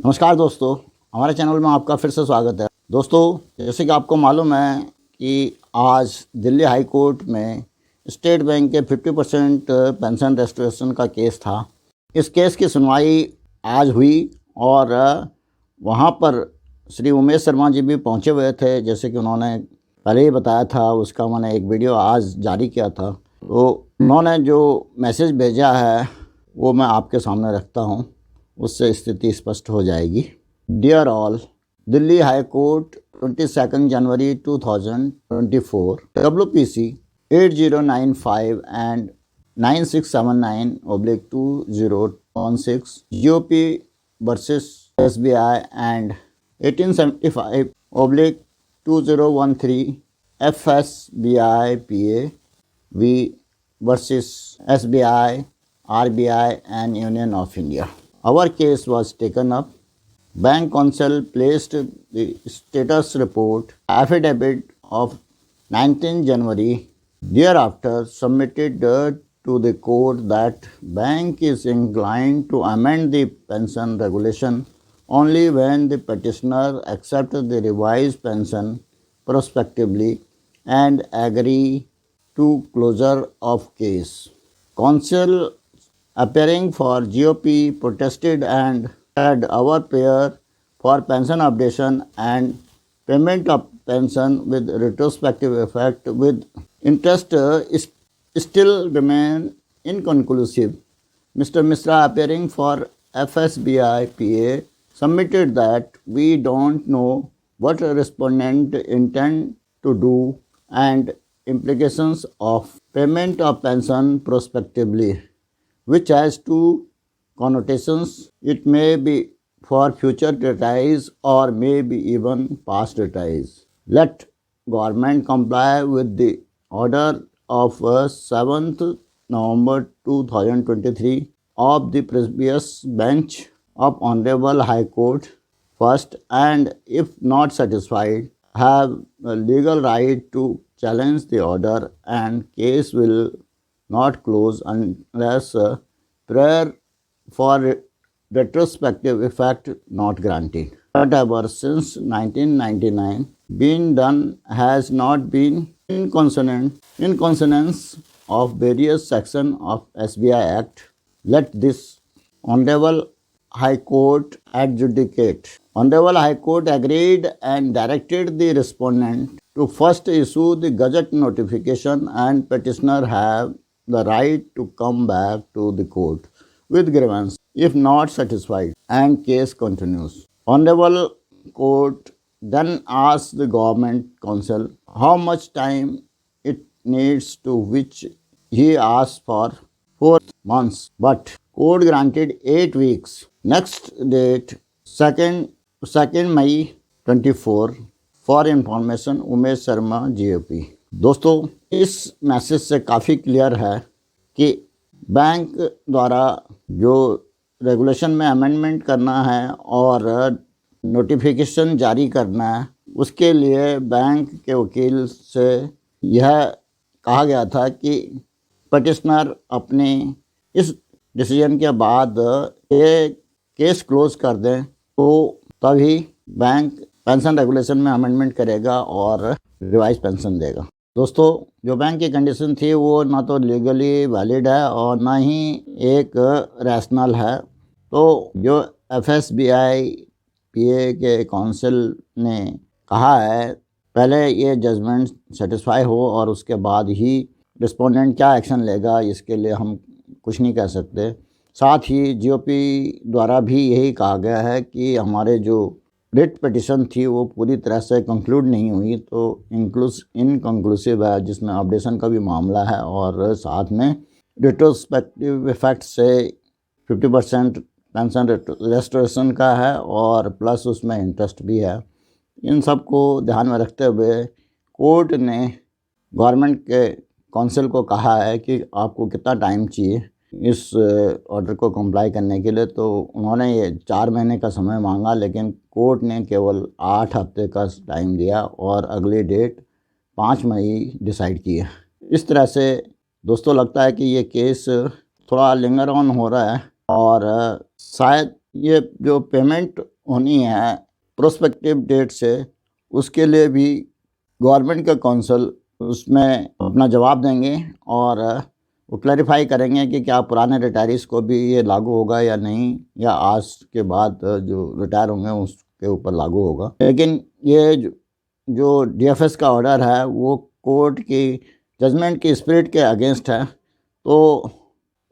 नमस्कार दोस्तों, हमारे चैनल में आपका फिर से स्वागत है। दोस्तों, जैसे कि आपको मालूम है कि आज दिल्ली हाई कोर्ट में स्टेट बैंक के 50% पेंशन रेस्टोरेशन का केस था। इस केस की सुनवाई आज हुई और वहाँ पर श्री उमेश शर्मा जी भी पहुँचे हुए थे। जैसे कि उन्होंने पहले ही बताया था, उसका मैंने एक वीडियो आज जारी किया था। तो उन्होंने जो मैसेज भेजा है वो मैं आपके सामने रखता हूँ, उससे स्थिति स्पष्ट हो जाएगी। Dear all, Delhi high court 22 जनवरी 2024 WPC 8095 and 9679/2016 GOP versus SBI and 1875/2013 FSBI PA V versus SBI, RBI and Union of India. Our case was taken up. Bank Council placed the status report affidavit of 19 January. Thereafter submitted to the court that bank is inclined to amend the pension regulation only when the petitioner accepts the revised pension prospectively and agree to closure of case. Counsel appearing for GOP protested and had our prayer for pension updation and payment of pension with retrospective effect with interest still remain inconclusive. Mr. Misra appearing for FSBI PA submitted that we don't know what respondent intend to do and implications of payment of pension prospectively, which has two connotations. It may be for future retirees or may be even past retirees. Let government comply with the order of 7th November 2023 of the previous bench of Honorable High Court first, and if not satisfied, have a legal right to challenge the order, and case will not close unless prayer for retrospective effect not granted. Whatever since 1999 been done has not been in consonance of various sections of SBI Act. Let this Honorable High Court adjudicate. Honorable High Court agreed and directed the respondent to first issue the Gazette notification, and petitioner have the right to come back to the court with grievance if not satisfied, and case continues. Honorable Court then asks the government counsel how much time it needs, to which he asked for 4 months, but court granted 8 weeks. Next date 2nd May 24 for information Umesh Sharma GOP। दोस्तों, इस message से काफ़ी clear है कि bank द्वारा जो regulation में amendment करना है और नोटिफिकेशन जारी करना है, उसके लिए बैंक के वकील से यह कहा गया था कि पटिशनर अपने इस डिसीजन के बाद ये केस क्लोज कर दें तो तभी बैंक पेंशन रेगुलेशन में अमेंडमेंट करेगा और रिवाइज पेंशन देगा। दोस्तों, जो बैंक की कंडीशन थी वो ना तो लीगली वैलिड है और ना ही एक रैशनल है। तो जो FSBI PA के काउंसिल ने कहा है, पहले ये जजमेंट सेटिस्फाई हो और उसके बाद ही रिस्पोंडेंट क्या एक्शन लेगा, इसके लिए हम कुछ नहीं कह सकते। साथ ही GOP द्वारा भी यही कहा गया है कि हमारे जो रिट पिटिशन थी वो पूरी तरह से कंक्लूड नहीं हुई, तो इनकंक्लूसिव है, जिसमें अपडेशन का भी मामला है और साथ में रिट्रोस्पेक्टिव इफेक्ट से 50% पेंशन रेस्टोरेशन का है और प्लस उसमें इंटरेस्ट भी है। इन सब को ध्यान में रखते हुए कोर्ट ने गवर्नमेंट के काउंसिल को कहा है कि आपको कितना टाइम चाहिए इस ऑर्डर को कंप्लाई करने के लिए। तो उन्होंने ये 4 महीने का समय मांगा, लेकिन कोर्ट ने केवल 8 हफ्ते का टाइम दिया और अगली डेट 5 मई डिसाइड की है। इस तरह से दोस्तों लगता है कि ये केस थोड़ा लिंगर ऑन हो रहा है और शायद ये जो पेमेंट होनी है प्रोस्पेक्टिव डेट से, उसके लिए भी गवर्नमेंट का काउंसिल उसमें अपना जवाब देंगे और वो क्लैरिफाई करेंगे कि क्या पुराने रिटायरीज़ को भी ये लागू होगा या नहीं, या आज के बाद जो रिटायर होंगे उसके ऊपर लागू होगा। लेकिन ये जो डीएफएस का ऑर्डर है वो कोर्ट की जजमेंट की स्पिरिट के अगेंस्ट है। तो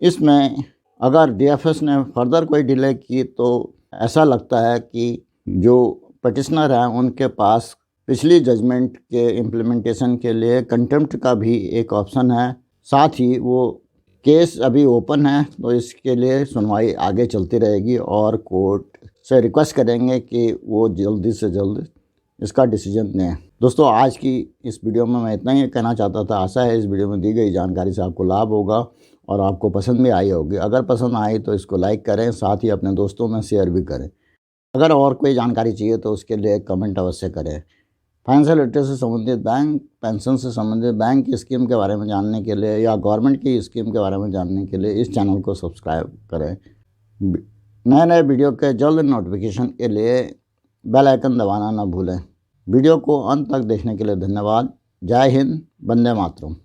इसमें अगर डीएफएस ने फर्दर कोई डिले की तो ऐसा लगता है कि जो पटिशनर हैं उनके पास पिछली जजमेंट के इम्प्लीमेंटेशन के लिए कंटेम्प्ट का भी एक ऑप्शन है। साथ ही वो केस अभी ओपन है, तो इसके लिए सुनवाई आगे चलती रहेगी और कोर्ट से रिक्वेस्ट करेंगे कि वो जल्दी से जल्द इसका डिसीजन दें। दोस्तों, आज की इस वीडियो में मैं इतना ही कहना चाहता था। आशा है इस वीडियो में दी गई जानकारी से आपको लाभ होगा और आपको पसंद भी आई होगी। अगर पसंद आई तो इसको लाइक करें, साथ ही अपने दोस्तों में शेयर भी करें। अगर और कोई जानकारी चाहिए तो उसके लिए कमेंट अवश्य करें। फाइनेंशियल लिटरेसी से संबंधित, बैंक पेंशन से संबंधित बैंक की स्कीम के बारे में जानने के लिए या गवर्नमेंट की स्कीम के बारे में जानने के लिए इस चैनल को सब्सक्राइब करें। नए नए वीडियो के जल्द नोटिफिकेशन के लिए बेल आइकन दबाना न भूलें। वीडियो को अंत तक देखने के लिए धन्यवाद। जय हिंद, वंदे मातरम।